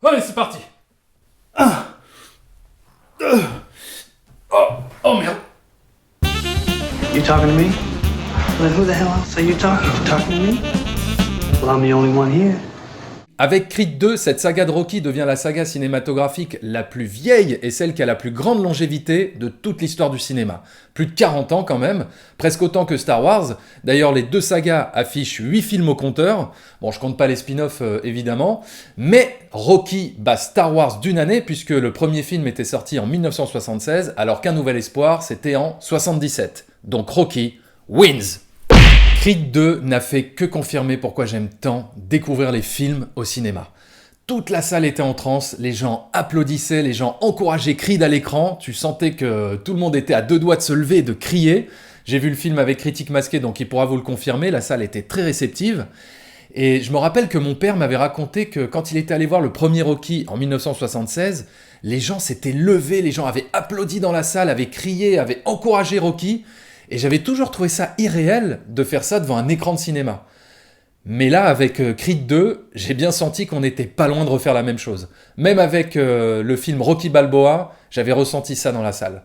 Allez, c'est parti. Oh merde. You talking to me? Well, who the hell else are you talking to? Talking to me? Well, I'm the only one here. Avec Creed 2, cette saga de Rocky devient la saga cinématographique la plus vieille et celle qui a la plus grande longévité de toute l'histoire du cinéma. Plus de 40 ans quand même, presque autant que Star Wars. D'ailleurs, les deux sagas affichent 8 films au compteur. Bon, je compte pas les spin-offs évidemment, mais Rocky bat Star Wars d'une année puisque le premier film était sorti en 1976 alors qu'Un Nouvel Espoir c'était en 77. Donc Rocky wins. Creed 2 n'a fait que confirmer pourquoi j'aime tant découvrir les films au cinéma. Toute la salle était en transe, les gens applaudissaient, les gens encourageaient Creed à l'écran, tu sentais que tout le monde était à deux doigts de se lever et de crier. J'ai vu le film avec Critique Masqué, donc il pourra vous le confirmer, la salle était très réceptive. Et je me rappelle que mon père m'avait raconté que quand il était allé voir le premier Rocky en 1976, les gens s'étaient levés, les gens avaient applaudi dans la salle, avaient crié, avaient encouragé Rocky. Et j'avais toujours trouvé ça irréel de faire ça devant un écran de cinéma. Mais là, avec Creed 2, j'ai bien senti qu'on n'était pas loin de refaire la même chose. Même avec le film Rocky Balboa, j'avais ressenti ça dans la salle.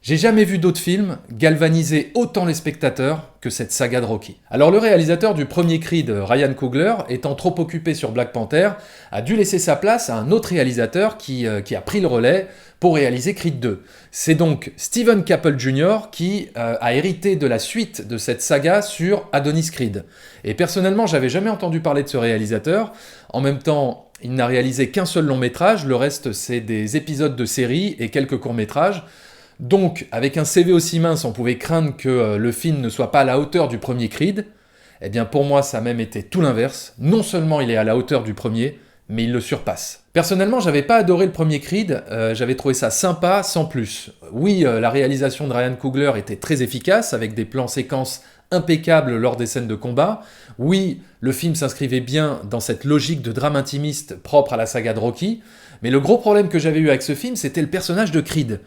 J'ai jamais vu d'autres films galvaniser autant les spectateurs que cette saga de Rocky. Alors le réalisateur du premier Creed, Ryan Coogler, étant trop occupé sur Black Panther, a dû laisser sa place à un autre réalisateur qui a pris le relais pour réaliser Creed 2. C'est donc Steven Caple Jr. qui a hérité de la suite de cette saga sur Adonis Creed. Et personnellement, j'avais jamais entendu parler de ce réalisateur. En même temps, il n'a réalisé qu'un seul long métrage, le reste c'est des épisodes de séries et quelques courts métrages. Donc, avec un CV aussi mince, on pouvait craindre que le film ne soit pas à la hauteur du premier Creed. Eh bien, pour moi, ça a même été tout l'inverse. Non seulement il est à la hauteur du premier, mais il le surpasse. Personnellement, j'avais pas adoré le premier Creed, j'avais trouvé ça sympa, sans plus. Oui, la réalisation de Ryan Coogler était très efficace, avec des plans séquences impeccables lors des scènes de combat. Oui, le film s'inscrivait bien dans cette logique de drame intimiste propre à la saga de Rocky. Mais le gros problème que j'avais eu avec ce film, c'était le personnage de Creed.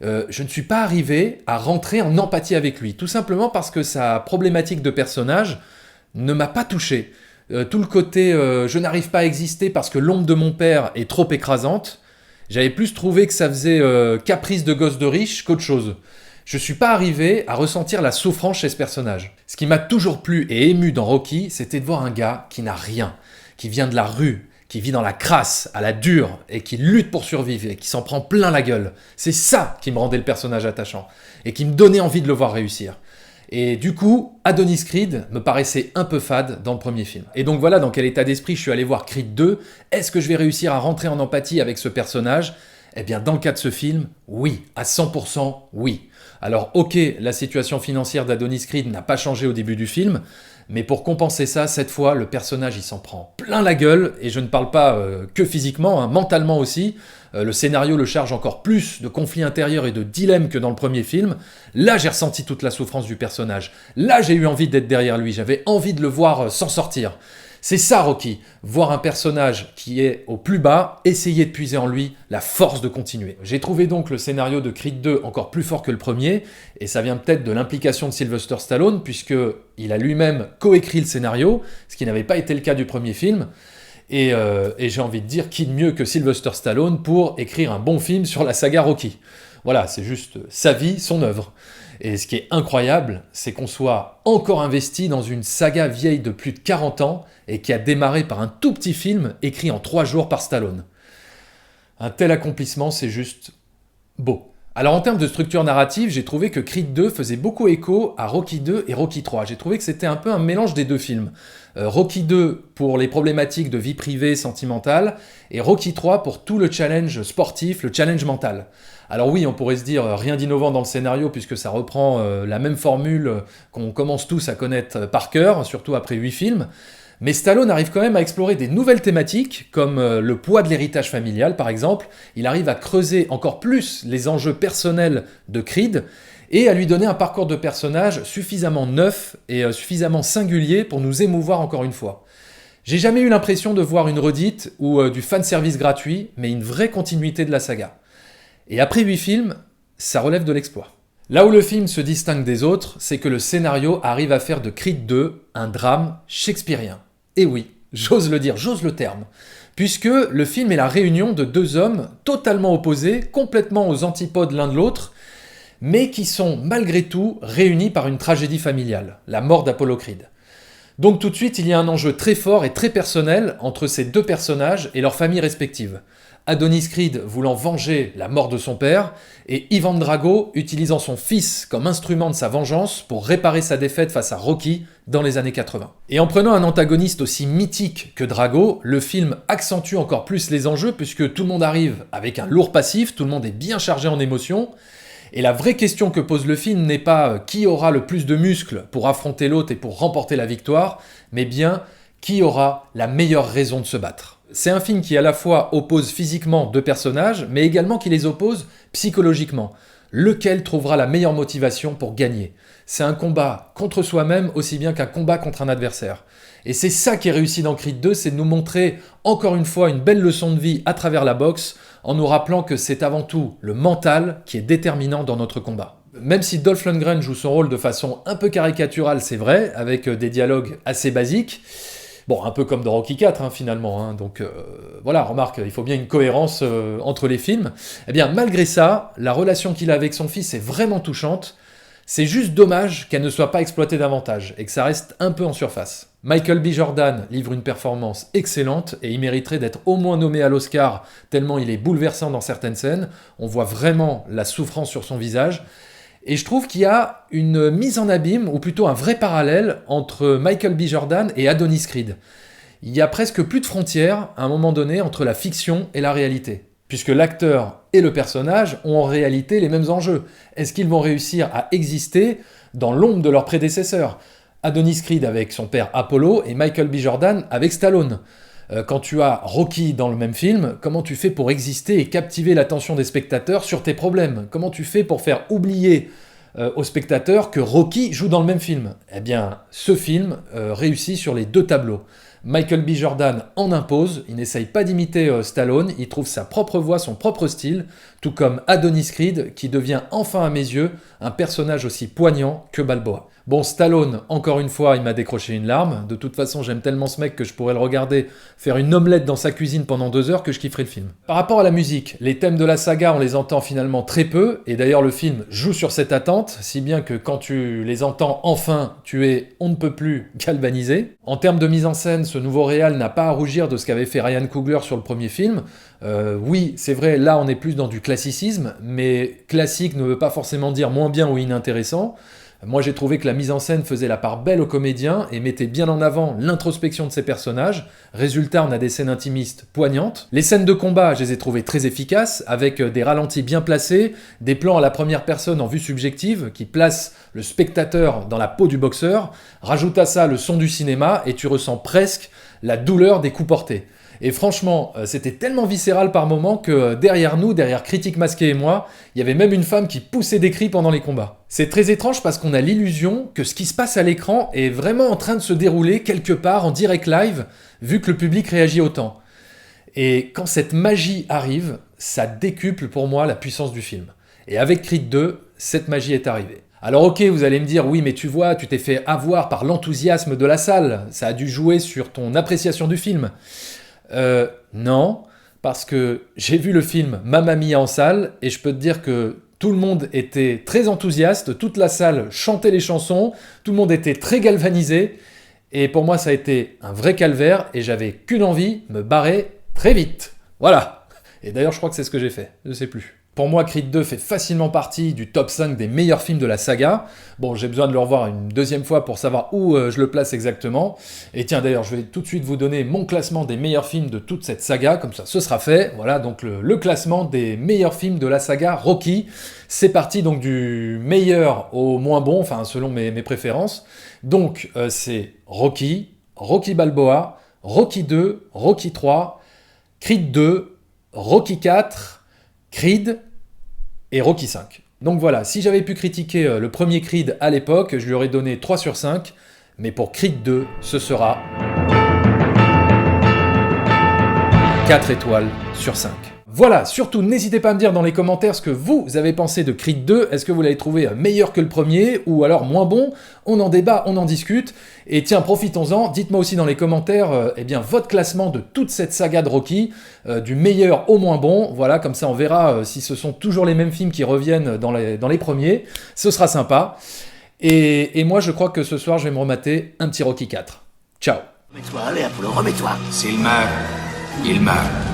Je ne suis pas arrivé à rentrer en empathie avec lui, tout simplement parce que sa problématique de personnage ne m'a pas touché. Tout le côté je n'arrive pas à exister parce que l'ombre de mon père est trop écrasante, j'avais plus trouvé que ça faisait caprice de gosse de riche qu'autre chose. Je suis pas arrivé à ressentir la souffrance chez ce personnage. Ce qui m'a toujours plu et ému dans Rocky, c'était de voir un gars qui n'a rien, qui vient de la rue, qui vit dans la crasse, à la dure, et qui lutte pour survivre, et qui s'en prend plein la gueule. C'est ça qui me rendait le personnage attachant, et qui me donnait envie de le voir réussir. Et du coup, Adonis Creed me paraissait un peu fade dans le premier film. Et donc voilà dans quel état d'esprit je suis allé voir Creed 2. Est-ce que je vais réussir à rentrer en empathie avec ce personnage ? Eh bien, dans le cas de ce film, oui, à 100%, oui. Alors ok, la situation financière d'Adonis Creed n'a pas changé au début du film, mais pour compenser ça, cette fois, le personnage il s'en prend plein la gueule, et je ne parle pas que physiquement, hein, mentalement aussi. Le scénario le charge encore plus de conflits intérieurs et de dilemmes que dans le premier film. Là, j'ai ressenti toute la souffrance du personnage. Là, j'ai eu envie d'être derrière lui, j'avais envie de le voir s'en sortir. C'est ça, Rocky, voir un personnage qui est au plus bas, essayer de puiser en lui la force de continuer. J'ai trouvé donc le scénario de Creed 2 encore plus fort que le premier, et ça vient peut-être de l'implication de Sylvester Stallone, puisqu'il a lui-même coécrit le scénario, ce qui n'avait pas été le cas du premier film. Et j'ai envie de dire, qui de mieux que Sylvester Stallone pour écrire un bon film sur la saga Rocky. Voilà, c'est juste sa vie, son œuvre. Et ce qui est incroyable, c'est qu'on soit encore investi dans une saga vieille de plus de 40 ans et qui a démarré par un tout petit film écrit en 3 jours par Stallone. Un tel accomplissement, c'est juste beau. Alors en termes de structure narrative, j'ai trouvé que Creed 2 faisait beaucoup écho à Rocky 2 et Rocky 3. J'ai trouvé que c'était un peu un mélange des deux films. Rocky 2 pour les problématiques de vie privée, sentimentale, et Rocky 3 pour tout le challenge sportif, le challenge mental. Alors oui, on pourrait se dire rien d'innovant dans le scénario puisque ça reprend la même formule qu'on commence tous à connaître par cœur, surtout après 8 films. Mais Stallone arrive quand même à explorer des nouvelles thématiques, comme le poids de l'héritage familial par exemple. Il arrive à creuser encore plus les enjeux personnels de Creed, et à lui donner un parcours de personnage suffisamment neuf et suffisamment singulier pour nous émouvoir encore une fois. J'ai jamais eu l'impression de voir une redite ou du fanservice gratuit, mais une vraie continuité de la saga. Et après 8 films, ça relève de l'exploit. Là où le film se distingue des autres, c'est que le scénario arrive à faire de Creed 2 un drame shakespearien. Et oui, j'ose le dire, j'ose le terme. puisque le film est la réunion de deux hommes totalement opposés, complètement aux antipodes l'un de l'autre, mais qui sont malgré tout réunis par une tragédie familiale, la mort d'Apollo Creed. Donc tout de suite, il y a un enjeu très fort et très personnel entre ces deux personnages et leurs familles respectives. Adonis Creed voulant venger la mort de son père, et Ivan Drago utilisant son fils comme instrument de sa vengeance pour réparer sa défaite face à Rocky dans les années 80. Et en prenant un antagoniste aussi mythique que Drago, le film accentue encore plus les enjeux puisque tout le monde arrive avec un lourd passif, tout le monde est bien chargé en émotions, et la vraie question que pose le film n'est pas qui aura le plus de muscles pour affronter l'autre et pour remporter la victoire, mais bien qui aura la meilleure raison de se battre. C'est un film qui à la fois oppose physiquement deux personnages, mais également qui les oppose psychologiquement. Lequel trouvera la meilleure motivation pour gagner ? C'est un combat contre soi-même aussi bien qu'un combat contre un adversaire. Et c'est ça qui est réussi dans Creed 2, c'est de nous montrer encore une fois une belle leçon de vie à travers la boxe, en nous rappelant que c'est avant tout le mental qui est déterminant dans notre combat. Même si Dolph Lundgren joue son rôle de façon un peu caricaturale, c'est vrai, avec des dialogues assez basiques, bon, un peu comme dans Rocky IV, finalement. Donc voilà, remarque, il faut bien une cohérence entre les films. Eh bien, malgré ça, la relation qu'il a avec son fils est vraiment touchante. C'est juste dommage qu'elle ne soit pas exploitée davantage et que ça reste un peu en surface. Michael B. Jordan livre une performance excellente et il mériterait d'être au moins nommé à l'Oscar tellement il est bouleversant dans certaines scènes. On voit vraiment la souffrance sur son visage. Et je trouve qu'il y a une mise en abîme, ou plutôt un vrai parallèle, entre Michael B. Jordan et Adonis Creed. Il y a presque plus de frontières, à un moment donné, entre la fiction et la réalité. Puisque l'acteur et le personnage ont en réalité les mêmes enjeux. Est-ce qu'ils vont réussir à exister dans l'ombre de leurs prédécesseurs ? Adonis Creed avec son père Apollo et Michael B. Jordan avec Stallone. Quand tu as Rocky dans le même film, comment tu fais pour exister et captiver l'attention des spectateurs sur tes problèmes ? Comment tu fais pour faire oublier aux spectateurs que Rocky joue dans le même film ? Eh bien, ce film réussit sur les deux tableaux. Michael B. Jordan en impose, il n'essaye pas d'imiter Stallone, il trouve sa propre voix, son propre style, tout comme Adonis Creed, qui devient enfin à mes yeux un personnage aussi poignant que Balboa. Bon, Stallone, encore une fois, il m'a décroché une larme. De toute façon, j'aime tellement ce mec que je pourrais le regarder faire une omelette dans sa cuisine pendant 2 heures que je kifferais le film. Par rapport à la musique, les thèmes de la saga, on les entend finalement très peu, et d'ailleurs le film joue sur cette attente, si bien que quand tu les entends enfin, tu es on ne peut plus galvanisé. En termes de mise en scène, ce nouveau réal n'a pas à rougir de ce qu'avait fait Ryan Coogler sur le premier film. Oui, c'est vrai, là on est plus dans du classicisme, mais classique ne veut pas forcément dire moins bien ou inintéressant. Moi j'ai trouvé que la mise en scène faisait la part belle aux comédiens et mettait bien en avant l'introspection de ces personnages. Résultat, on a des scènes intimistes poignantes. Les scènes de combat, je les ai trouvées très efficaces, avec des ralentis bien placés, des plans à la première personne en vue subjective qui placent le spectateur dans la peau du boxeur. Rajoute à ça le son du cinéma et tu ressens presque la douleur des coups portés. Et franchement, c'était tellement viscéral par moments que derrière nous, derrière Critique Masqué et moi, il y avait même une femme qui poussait des cris pendant les combats. C'est très étrange parce qu'on a l'illusion que ce qui se passe à l'écran est vraiment en train de se dérouler quelque part en direct live, vu que le public réagit autant. Et quand cette magie arrive, ça décuple pour moi la puissance du film. Et avec Creed 2, cette magie est arrivée. Alors ok, vous allez me dire, oui mais tu vois, tu t'es fait avoir par l'enthousiasme de la salle, ça a dû jouer sur ton appréciation du film. Non, parce que j'ai vu le film Mamma Mia en salle et je peux te dire que tout le monde était très enthousiaste, toute la salle chantait les chansons, tout le monde était très galvanisé et pour moi ça a été un vrai calvaire et j'avais qu'une envie, me barrer très vite. Voilà. Et d'ailleurs je crois que c'est ce que j'ai fait, je sais plus. Pour moi, Creed 2 fait facilement partie du top 5 des meilleurs films de la saga. Bon, j'ai besoin de le revoir une deuxième fois pour savoir où je le place exactement. Et tiens, d'ailleurs, je vais tout de suite vous donner mon classement des meilleurs films de toute cette saga, comme ça, ce sera fait. Voilà, donc le classement des meilleurs films de la saga Rocky. C'est parti donc du meilleur au moins bon, enfin, selon mes préférences. Donc, c'est Rocky, Rocky Balboa, Rocky 2, Rocky 3, Creed 2, Rocky 4... Creed et Rocky 5. Donc voilà, si j'avais pu critiquer le premier Creed à l'époque, je lui aurais donné 3 sur 5, mais pour Creed 2, ce sera 4 étoiles sur 5. Voilà, surtout n'hésitez pas à me dire dans les commentaires ce que vous avez pensé de Creed 2, est-ce que vous l'avez trouvé meilleur que le premier, ou alors moins bon? On en débat, on en discute, et tiens, profitons-en, dites-moi aussi dans les commentaires votre classement de toute cette saga de Rocky, du meilleur au moins bon, voilà, comme ça on verra si ce sont toujours les mêmes films qui reviennent dans les premiers, ce sera sympa, et moi je crois que ce soir je vais me remater un petit Rocky 4. Ciao. Remets-toi, allez Apollo, remets-toi. S'il meurt, il meurt.